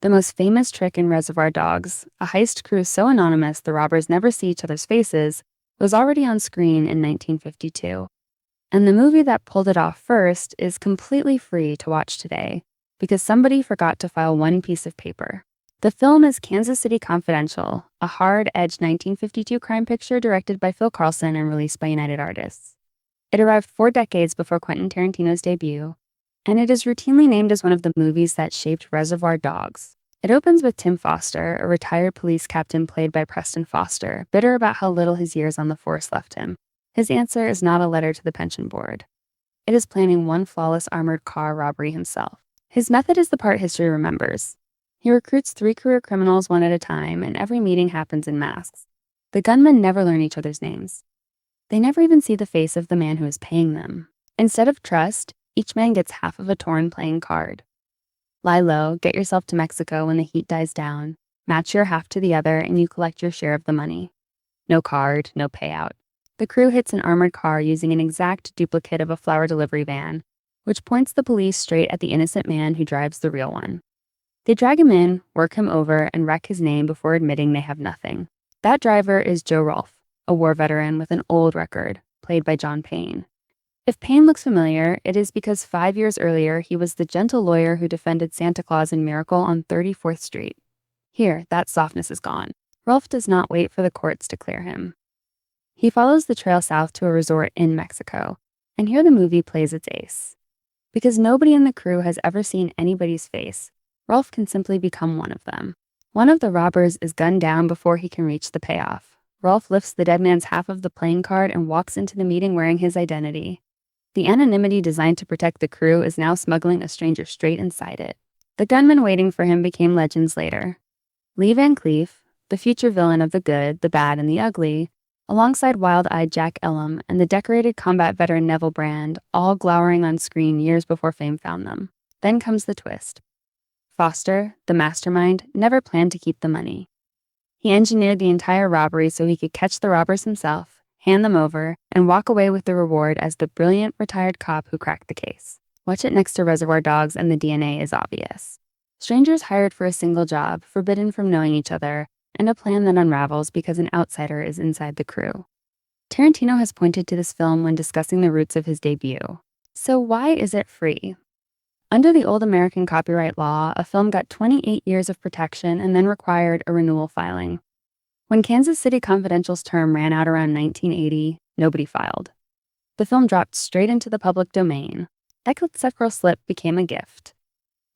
The most famous trick in Reservoir Dogs, a heist crew so anonymous the robbers never see each other's faces, was already on screen in 1952. And the movie that pulled it off first is completely free to watch today, because somebody forgot to file one piece of paper. The film is Kansas City Confidential, a hard-edged 1952 crime picture directed by Phil Carlson and released by United Artists. It arrived 4 decades before Quentin Tarantino's debut, and it is routinely named as one of the movies that shaped Reservoir Dogs. It opens with Tim Foster, a retired police captain played by Preston Foster, bitter about how little his years on the force left him. His answer is not a letter to the pension board. It is planning one flawless armored car robbery himself. His method is the part history remembers. He recruits 3 career criminals one at a time, and every meeting happens in masks. The gunmen never learn each other's names. They never even see the face of the man who is paying them. Instead of trust, each man gets half of a torn playing card. Lie low, get yourself to Mexico when the heat dies down, match your half to the other, and you collect your share of the money. No card, no payout. The crew hits an armored car using an exact duplicate of a flower delivery van, which points the police straight at the innocent man who drives the real one. They drag him in, work him over, and wreck his name before admitting they have nothing. That driver is Joe Rolfe, a war veteran with an old record, played by John Payne. If Payne looks familiar, it is because 5 years earlier he was the gentle lawyer who defended Santa Claus in Miracle on 34th Street. Here, that softness is gone. Rolfe does not wait for the courts to clear him. He follows the trail south to a resort in Mexico, and here the movie plays its ace. Because nobody in the crew has ever seen anybody's face, Rolfe can simply become one of them. One of the robbers is gunned down before he can reach the payoff. Rolfe lifts the dead man's half of the playing card and walks into the meeting wearing his identity. The anonymity designed to protect the crew is now smuggling a stranger straight inside it. The gunmen waiting for him became legends later. Lee Van Cleef, the future villain of the good, the bad, and the ugly, alongside wild-eyed Jack Elam and the decorated combat veteran Neville Brand, all glowering on screen years before fame found them. Then comes the twist. Foster, the mastermind, never planned to keep the money. He engineered the entire robbery so he could catch the robbers himself, hand them over, and walk away with the reward as the brilliant retired cop who cracked the case. Watch it next to Reservoir Dogs and the DNA is obvious. Strangers hired for a single job, forbidden from knowing each other, and a plan that unravels because an outsider is inside the crew. Tarantino has pointed to this film when discussing the roots of his debut. So why is it free? Under the old American copyright law, a film got 28 years of protection and then required a renewal filing. When Kansas City Confidential's term ran out around 1980, nobody filed. The film dropped straight into the public domain. That conceptual slip became a gift.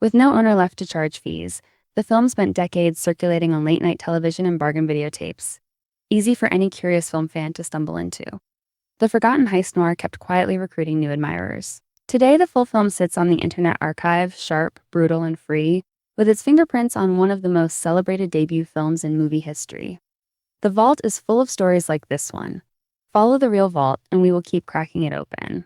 With no owner left to charge fees, the film spent decades circulating on late-night television and bargain videotapes, easy for any curious film fan to stumble into. The forgotten heist noir kept quietly recruiting new admirers. Today, the full film sits on the Internet Archive, sharp, brutal, and free, with its fingerprints on one of the most celebrated debut films in movie history. The vault is full of stories like this one. Follow the real vault, and we will keep cracking it open.